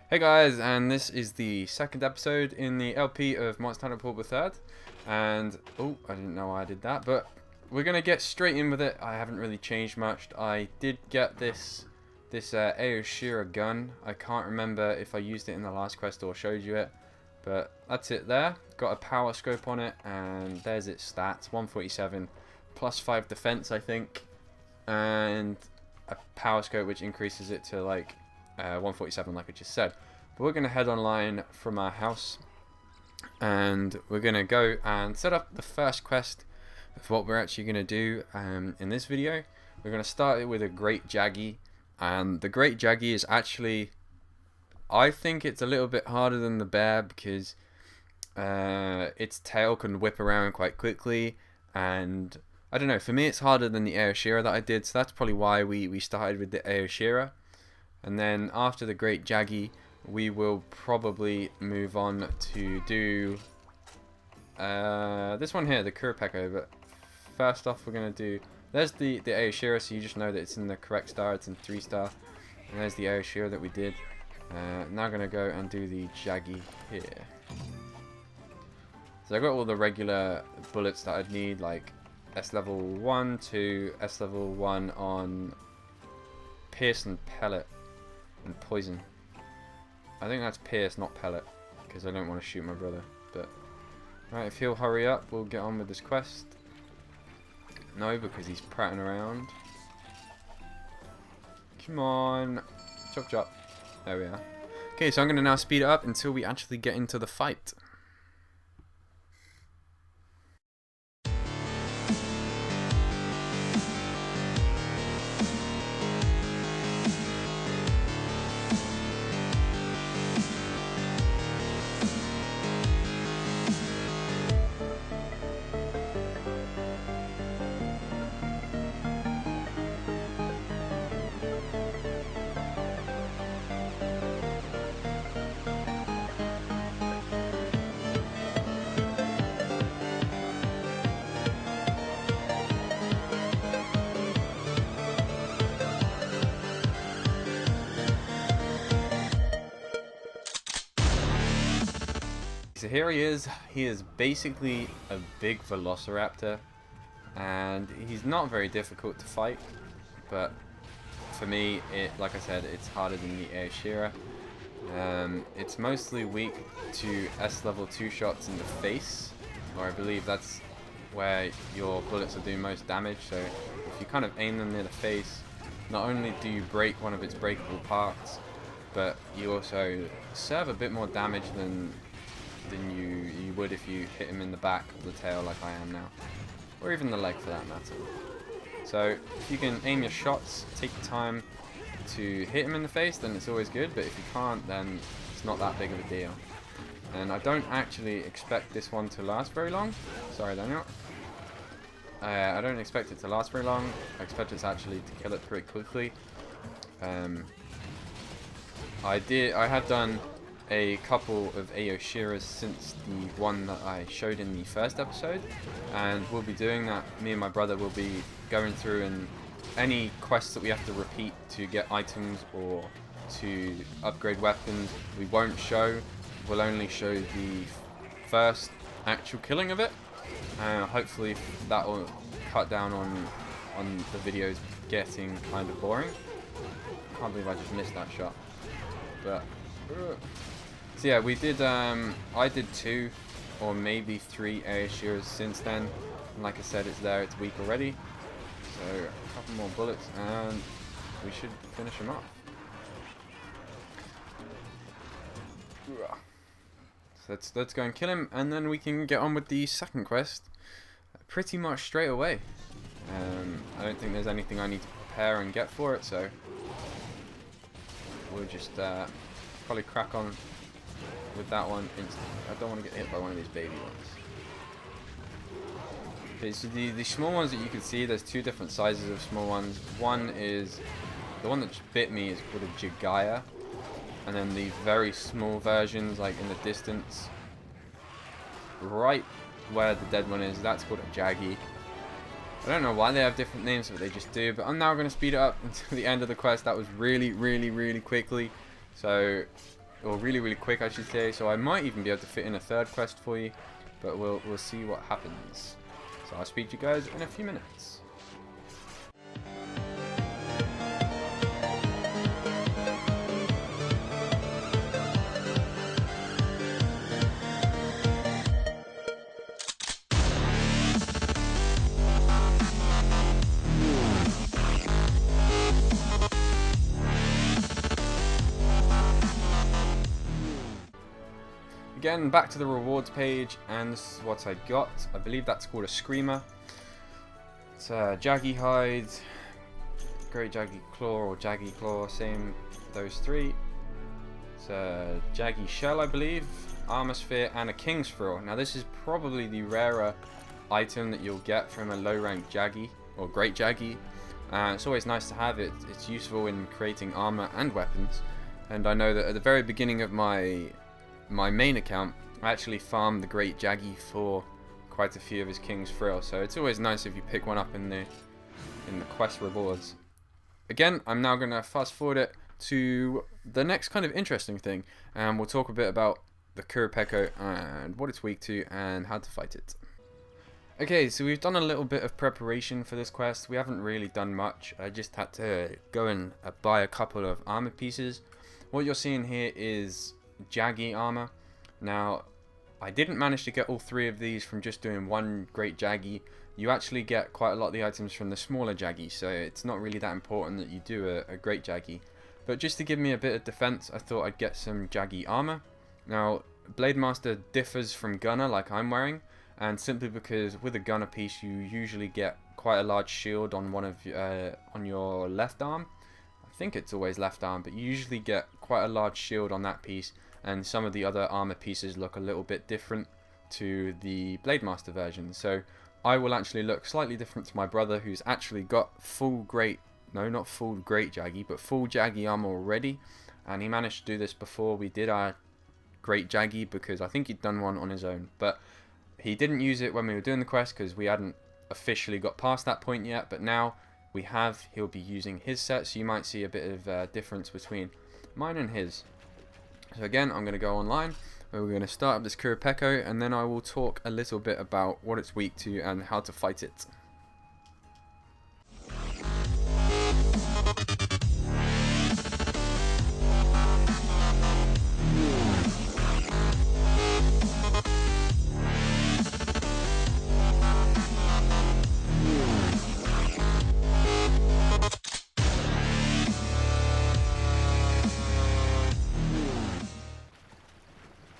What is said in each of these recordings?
Hey guys, and this is the second episode in the LP of Monster Hunter Portable Third. And, oh, I didn't know why I did that, but we're going to get straight in with it. I haven't really changed much. I did get this Aoshira gun. I can't remember if I used it in the last quest or showed you it, but that's it there. Got a power scope on it, and there's its stats. 147, plus 5 defense, I think, and a power scope which increases it to like 147 like I just said. But we're going to head online from our house and we're going to go and set up the first quest of what we're actually going to do in this video. We're going to start it with a Great Jaggy, and the Great Jaggy is actually, I think it's a little bit harder than the bear because its tail can whip around quite quickly, and I don't know, for me it's harder than the Aoshira that I did, so that's probably why we started with the Aoshira. And then after the Great Jaggy, we will probably move on to do this one here, the Kurapeko. But first off, we're going to do, there's the Aoshira, so you just know that it's in the correct star, it's in 3-star. And there's the Aoshira that we did. Now I'm going to go and do the Jaggy here. So I got all the regular bullets that I'd need, like S level 1 to S level 1 on Pierce and Pellet. And Poison. I think that's Pierce, not Pellet, because I don't want to shoot my brother. But right, if he'll hurry up, we'll get on with this quest. No, because he's prattling around. Come on, chop chop. There we are. Okay, so I'm going to now speed it up until we actually get into the fight. So here he is. He is basically a big velociraptor, and he's not very difficult to fight, but for me, like I said, it's harder than the Aoshira. It's mostly weak to S level 2 shots in the face, or I believe that's where your bullets are doing most damage. So if you kind of aim them near the face, not only do you break one of its breakable parts, but you also serve a bit more damage than you would if you hit him in the back of the tail like I am now, or even the leg for that matter. So if you can aim your shots, take the time to hit him in the face, then it's always good, but if you can't, then it's not that big of a deal. And I don't actually expect this one to last very long. Sorry, Daniel. I don't expect it to last very long. I expect it's actually to kill it pretty quickly. I had done a couple of Aoshiras since the one that I showed in the first episode, and we'll be doing that. Me and my brother will be going through, and any quests that we have to repeat to get items or to upgrade weapons, we won't show. We'll only show the first actual killing of it. Hopefully that will cut down on the videos getting kind of boring. Can't believe I just missed that shot. But so yeah, we did. I did 2 or maybe 3 Aoshiras since then. And like I said, it's there. It's weak already. So a couple more bullets, and we should finish him off. So let's go and kill him, and then we can get on with the second quest pretty much straight away. I don't think there's anything I need to prepare and get for it, so we'll just probably crack on with that one instantly. I don't want to get hit by one of these baby ones. Okay, so the small ones that you can see, there's 2 different sizes of small ones. One is, the one that just bit me is called a Jagaya, and then the very small versions, like in the distance, right where the dead one is, that's called a Jaggy. I don't know why they have different names, but they just do. But I'm now going to speed it up until the end of the quest. That was really quickly. So or really quick I should say, so I might even be able to fit in a third quest for you, but we'll see what happens. So I'll speak to you guys in a few minutes. Again, back to the rewards page, and this is what I got. I believe that's called a Screamer. It's a Jaggy Hide, Great Jaggy Claw or Jaggy Claw, same those three. It's a Jaggy Shell, I believe, Armor Sphere, and a King's Frill. Now this is probably the rarer item that you'll get from a low rank Jaggy or Great Jaggy. It's always nice to have it. It's useful in creating armor and weapons. And I know that at the very beginning of my main account, I actually farmed the Great Jaggy for quite a few of his King's Frill, so it's always nice if you pick one up in the quest rewards. Again, I'm now going to fast forward it to the next kind of interesting thing, and we'll talk a bit about the Kurapeko and what it's weak to and how to fight it. Okay, so we've done a little bit of preparation for this quest. We haven't really done much. I just had to go and buy a couple of armor pieces. What you're seeing here is Jaggy armor. Now, I didn't manage to get all three of these from just doing one Great Jaggy. You actually get quite a lot of the items from the smaller Jaggy, so it's not really that important that you do a Great Jaggy. But just to give me a bit of defense, I thought I'd get some Jaggy armor. Now, Blade Master differs from Gunner, like I'm wearing, and simply because with a Gunner piece you usually get quite a large shield on on your left arm. I think it's always left arm, but you usually get quite a large shield on that piece, and some of the other armor pieces look a little bit different to the Blade Master version. So I will actually look slightly different to my brother, who's actually got full Great Jaggy, but full Jaggy armor already, and he managed to do this before we did our Great Jaggy, because I think he'd done one on his own, but he didn't use it when we were doing the quest because we hadn't officially got past that point yet. But now we have. He'll be using his set, so you might see a bit of difference between mine and his. So again, I'm going to go online, where we're going to start up this Kurapeko, and then I will talk a little bit about what it's weak to and how to fight it.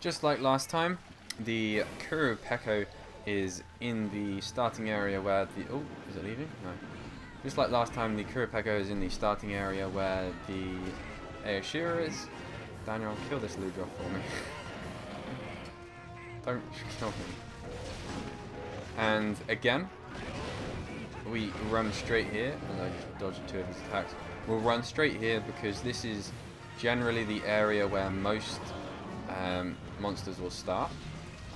Just like last time, the Kurapeko is in the starting area where the... Oh, is it leaving? No. Just like last time, the Kurapeko is in the starting area where the Aoshira is. Daniel, kill this Ludra for me. Don't kill him. And again, we run straight here, and I just dodged two of his attacks. We'll run straight here because this is generally the area where most monsters will start.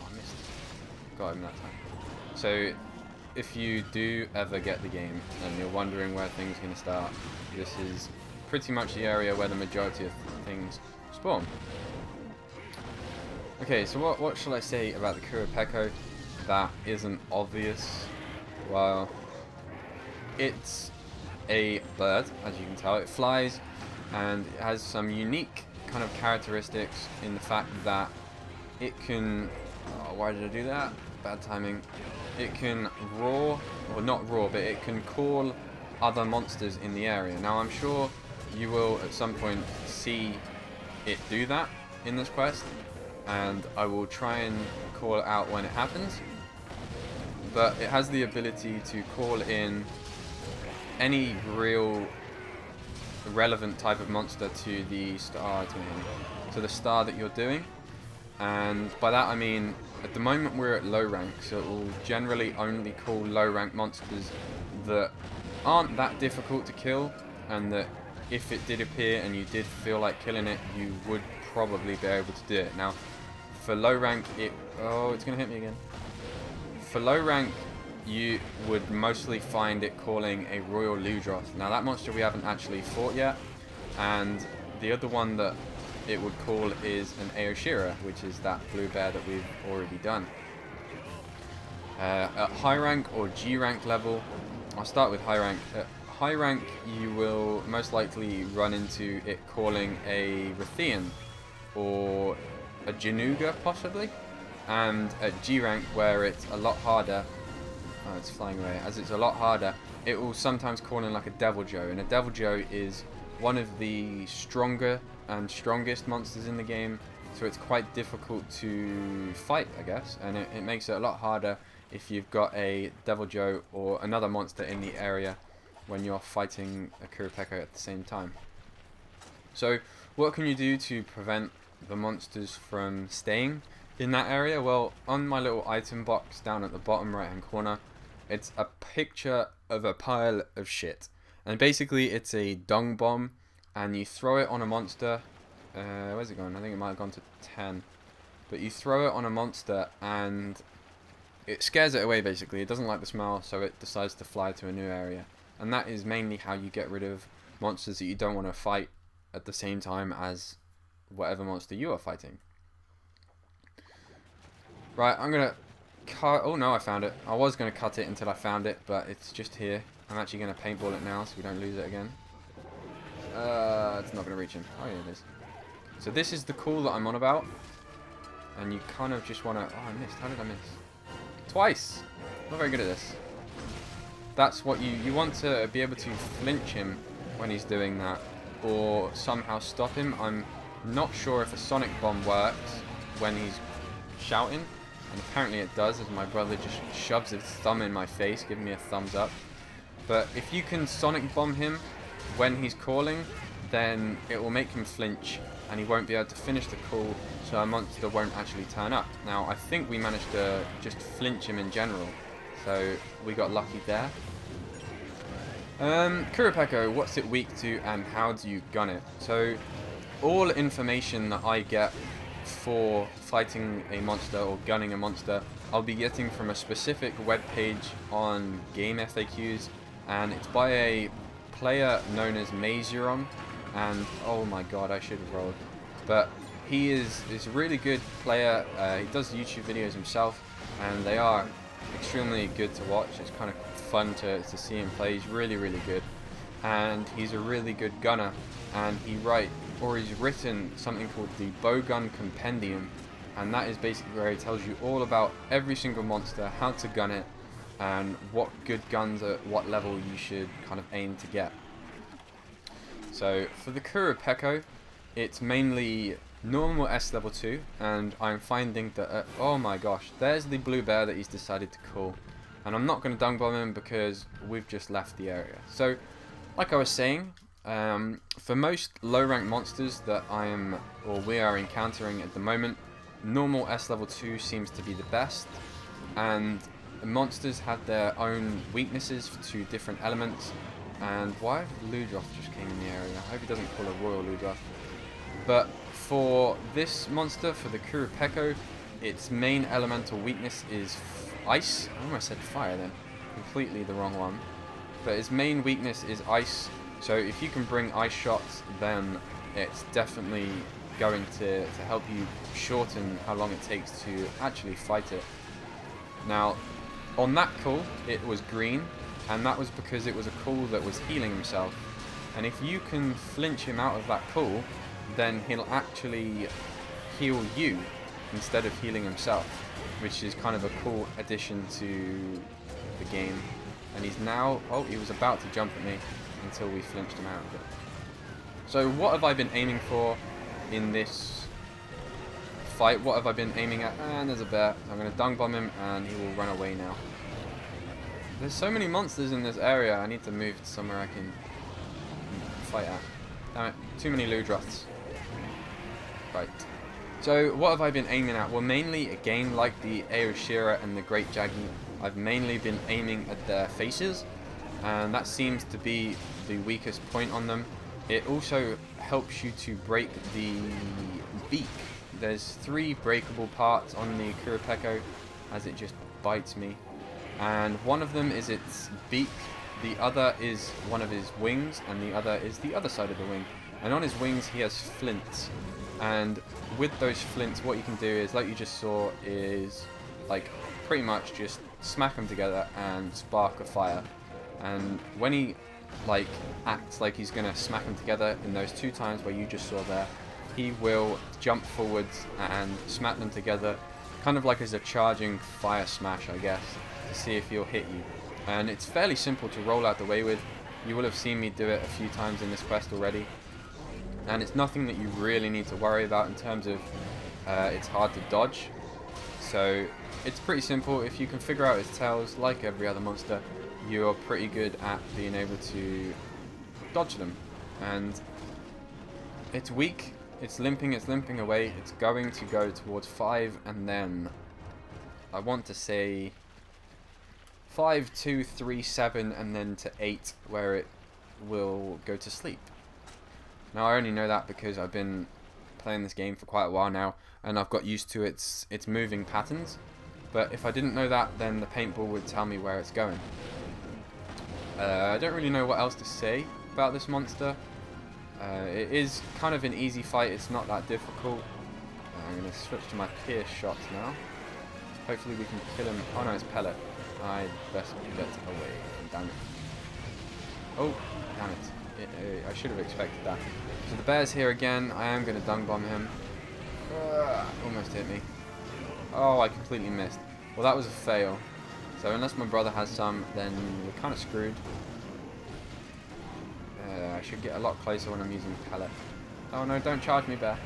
Oh, I missed it. Got him that time. So if you do ever get the game and you're wondering where things are going to start, this is pretty much the area where the majority of things spawn. Okay, so what shall I say about the Kurapeko that isn't obvious? Well, it's a bird, as you can tell. It flies, and it has some unique kind of characteristics in the fact that it can... Oh, why did I do that? Bad timing. It can roar, or not roar, but it can call other monsters in the area. Now I'm sure you will at some point see it do that in this quest, and I will try and call it out when it happens. But it has the ability to call in any real relevant type of monster to the star, to the star that you're doing. And by that I mean, at the moment we're at low rank, so it will generally only call low rank monsters that aren't that difficult to kill, and that if it did appear and you did feel like killing it, you would probably be able to do it. Now for low rank, oh, it's gonna hit me again. For low rank, you would mostly find it calling a Royal Ludroth. Now that monster we haven't actually fought yet, and the other one that it would call is an Aoshira, which is that blue bear that we've already done. At high rank or G rank level, I'll start with high rank. At high rank, you will most likely run into it calling a Rathian or a Januga possibly. And at G rank, where it's a lot harder, oh, it's flying away. As it's a lot harder, it will sometimes call in like a Devil Joe, and a Devil Joe is one of the stronger and strongest monsters in the game, so it's quite difficult to fight, I guess, and it makes it a lot harder if you've got a Devil Joe or another monster in the area when you're fighting a Kurapeko at the same time. So what can you do to prevent the monsters from staying in that area? Well, on my little item box down at the bottom right hand corner, it's a picture of a pile of shit, and basically it's a dung bomb, and you throw it on a monster. Where's it gone? I think it might have gone to 10, but you throw it on a monster and it scares it away. Basically, it doesn't like the smell, so it decides to fly to a new area, and that is mainly how you get rid of monsters that you don't want to fight at the same time as whatever monster you are fighting. Right, I'm gonna cut. Oh no, I found it. I was gonna cut it until I found it, but it's just here. I'm actually gonna paintball it now so we don't lose it again. It's not gonna reach him. Oh yeah, it is. So this is the call that I'm on about, and you kind of just wanna. Oh, I missed. How did I miss? Twice. Not very good at this. That's what you want to be able to flinch him when he's doing that, or somehow stop him. I'm not sure if a sonic bomb works when he's shouting, and apparently it does, as my brother just shoves his thumb in my face, giving me a thumbs up. But if you can sonic bomb him when he's calling, then it will make him flinch, and he won't be able to finish the call, so a monster won't actually turn up. Now, I think we managed to just flinch him in general, so we got lucky there. Kurapeko, what's it weak to, and how do you gun it? So, all information that I get for fighting a monster or gunning a monster, I'll be getting from a specific web page on game FAQs, and it's by a player known as Mazuron, and oh my god, I should have rolled, but he is a really good player. He does YouTube videos himself, and they are extremely good to watch. It's kind of fun to see him play. He's really good, and he's a really good gunner, and he's written something called the Bowgun Compendium, and that is basically where he tells you all about every single monster, how to gun it, and what good guns at what level you should kind of aim to get. So for the Kurapeko, it's mainly normal S level 2, and I'm finding that oh my gosh, there's the blue bear that he's decided to call, and I'm not going to dung bomb him because we've just left the area. So like I was saying, for most low rank monsters that we are encountering at the moment, normal S level 2 seems to be the best, and monsters have their own weaknesses to different elements. And why Ludroth just came in the area? I hope he doesn't call a Royal Ludroth. But for this monster, for the Kurapeko, its main elemental weakness is ice. I almost said fire then. Completely the wrong one. But its main weakness is ice. So if you can bring ice shots, then it's definitely going to help you shorten how long it takes to actually fight it. Now, on that call, it was green, and that was because it was a call that was healing himself. And if you can flinch him out of that call, then he'll actually heal you instead of healing himself, which is kind of a cool addition to the game. And he's now, oh, he was about to jump at me until we flinched him out of it. So what have I been aiming for in this fight? What have I been aiming at? And there's a bear. I'm going to dung bomb him, and he will run away now. There's so many monsters in this area. I need to move to somewhere I can fight at. Damn it, too many Ludroths. Right. So what have I been aiming at? Well, mainly, again, like the Aoshira and the Great Jaggi, I've mainly been aiming at their faces, and that seems to be the weakest point on them. It also helps you to break the beak. There's 3 breakable parts on the Kurapeko, as it just bites me. And one of them is its beak, the other is one of his wings, and the other is the other side of the wing. And on his wings he has flints. And with those flints, what you can do is, like you just saw, is like pretty much just smack them together and spark a fire. And when he like acts like he's gonna smack them together in those 2 times where you just saw there, he will jump forwards and smack them together, kind of like as a charging fire smash, I guess, to see if he'll hit you. And it's fairly simple to roll out the way with. You will have seen me do it a few times in this quest already. And it's nothing that you really need to worry about in terms of it's hard to dodge. So it's pretty simple. If you can figure out his tails, like every other monster, you're pretty good at being able to dodge them. And it's weak, it's limping away, it's going to go towards 5, and then I want to say 5, 2, 3, 7, and then to 8, where it will go to sleep. Now I only know that because I've been playing this game for quite a while now, and I've got used to its moving patterns. But if I didn't know that, then the paintball would tell me where it's going. I don't really know what else to say about this monster. It is kind of an easy fight, it's not that difficult. I'm going to switch to my pierce shots now. Hopefully we can kill him. Oh no, it's pellet. I best get away. Damn it. Oh, damn it. I should have expected that. So the bear's here again. I am going to dung bomb him. Almost hit me. Oh, I completely missed. Well, that was a fail. So unless my brother has some, then we're kind of screwed. I should get a lot closer when I'm using pellet. Oh no, don't charge me, bear.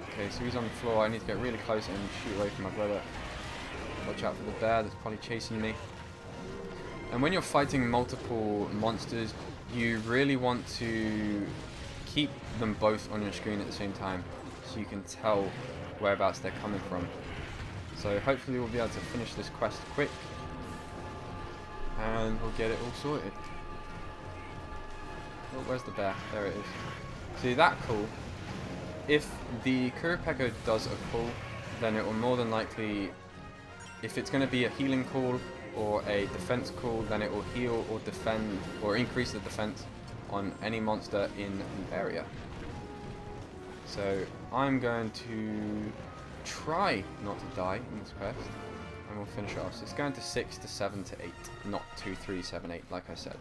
Okay, so he's on the floor. I need to get really close and shoot away from my brother. Watch out for the bear that's probably chasing me. And when you're fighting multiple monsters, you really want to keep them both on your screen at the same time, so you can tell whereabouts they're coming from. So hopefully we'll be able to finish this quest quick, and we'll get it all sorted. Oh, where's the bear? There it is. See, that call, if the Kurapeko does a call, then it will more than likely, if it's going to be a healing call or a defense call, then it will heal or defend or increase the defense on any monster in the area. So I'm going to try not to die in this quest, and we'll finish it off. So it's going to 6 to 7 to 8, not 2, 3, 7, 8 like I said.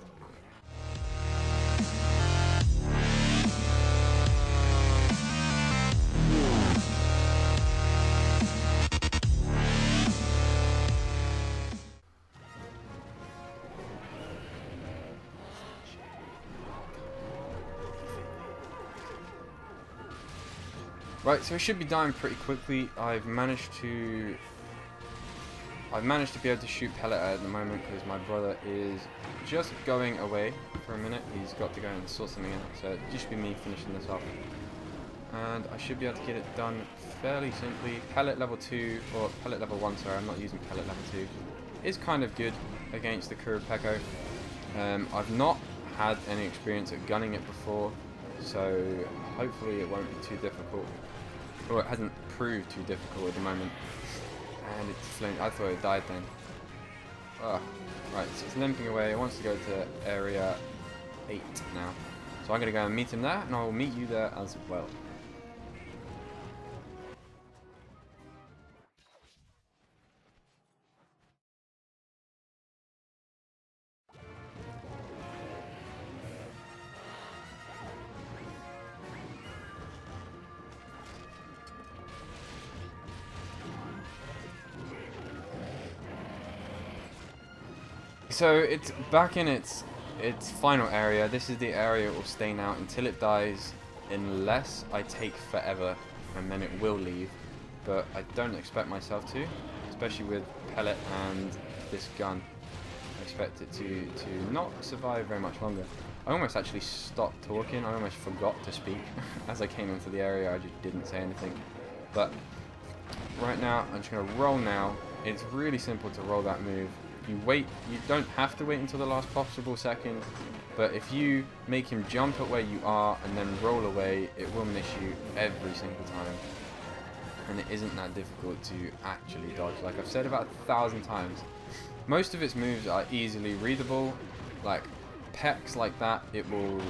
Right, so I should be dying pretty quickly. I've managed to be able to shoot pellet at the moment because my brother is just going away for a minute. He's got to go and sort something out, so it just be me finishing this off. And I should be able to get it done fairly simply. Pellet level 2, or pellet level 1, sorry, I'm not using pellet level 2, is kind of good against the Kurapeko. I've not had any experience at gunning it before, so hopefully it won't be too difficult. Or it hasn't proved too difficult at the moment. And it's flamed. I thought it died then. Oh, right, so it's limping away. It wants to go to area 8 now. So I'm going to go and meet him there, and I will meet you there as well. So it's back in its final area. This is the area it will stay now until it dies, unless I take forever, and then it will leave. But I don't expect myself to, especially with pellet and this gun. I expect it to not survive very much longer. I almost actually stopped talking. I almost forgot to speak as I came into the area. I just didn't say anything. But right now, I'm just going to roll now. It's really simple to roll that move. You wait, you don't have to wait until the last possible second, but if you make him jump at where you are and then roll away, it will miss you every single time. And it isn't that difficult to actually dodge. Like I've said about 1,000 times, most of its moves are easily readable. Like pecs like that, it will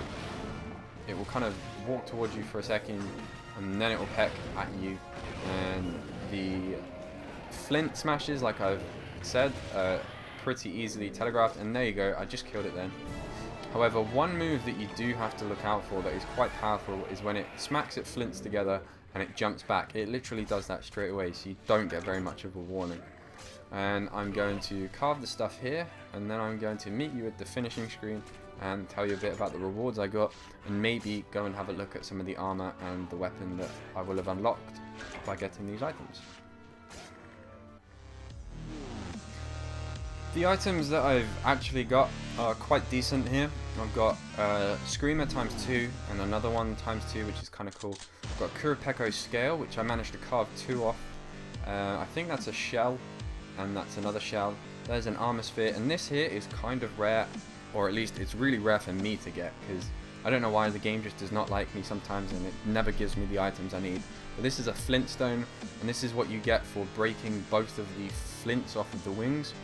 kind of walk towards you for a second, and then it will peck at you. And the flint smashes, like I've said, pretty easily telegraphed, and there you go, I just killed it then. However, one move that you do have to look out for that is quite powerful is when it smacks its flints together and it jumps back. It literally does that straight away, so you don't get very much of a warning. And I'm going to carve the stuff here, and then I'm going to meet you at the finishing screen and tell you a bit about the rewards I got, and maybe go and have a look at some of the armor and the weapon that I will have unlocked by getting these items. The items that I've actually got are quite decent here. I've got Screamer ×2 and another one ×2, which is kind of cool. I've got Kurapeko Scale, which I managed to carve 2 off. I think that's a shell, and that's another shell. There's an armor sphere, and this here is kind of rare, or at least it's really rare for me to get, because I don't know why the game just does not like me sometimes, and it never gives me the items I need. But this is a flintstone, and this is what you get for breaking both of the flints off of the wings,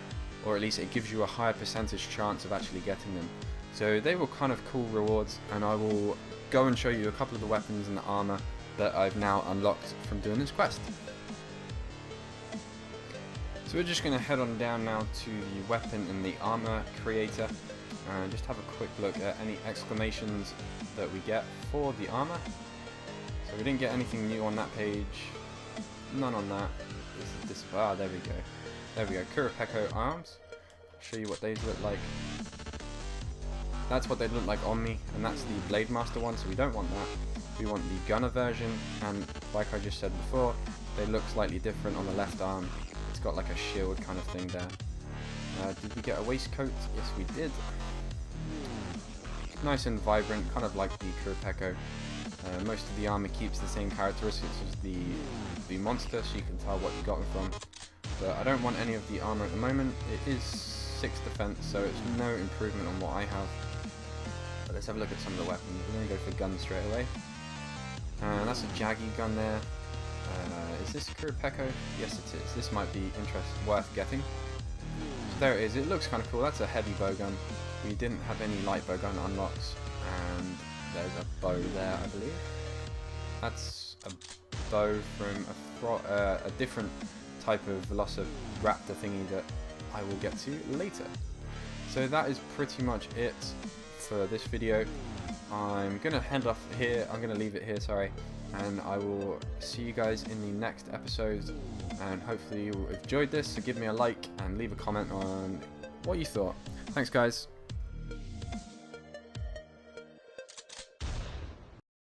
or at least it gives you a higher percentage chance of actually getting them. So they were kind of cool rewards, and I will go and show you a couple of the weapons and the armor that I've now unlocked from doing this quest. So we're just going to head on down now to the weapon and the armor creator, and just have a quick look at any exclamations that we get for the armor. So we didn't get anything new on that page, none on that. There we go. There we go, Kurapeko arms. I'll show you what these look like. That's what they look like on me, and that's the Blade Master one, so we don't want that. We want the Gunner version, and like I just said before, they look slightly different on the left arm. It's got like a shield kind of thing there. Did we get a waistcoat? Yes, we did. Nice and vibrant, kind of like the Kurapeko. Most of the armor keeps the same characteristics as the monster, so you can tell what you got it from. But I don't want any of the armor at the moment. It is 6 defense, so it's no improvement on what I have. But let's have a look at some of the weapons. We're going to go for guns straight away. And that's a Jaggy gun there. Is this Kurapeko? Yes, it is. This might be worth getting. So there it is. It looks kind of cool. That's a heavy bow gun. We didn't have any light bow gun unlocks. And there's a bow there, I believe. That's a bow from a different type of Velociraptor thingy that I will get to later. So that is pretty much it for this video. I'm gonna head off here. I'm gonna leave it here, sorry, and I will see you guys in the next episode, and hopefully you enjoyed this. So give me a like and leave a comment on what you thought. Thanks guys.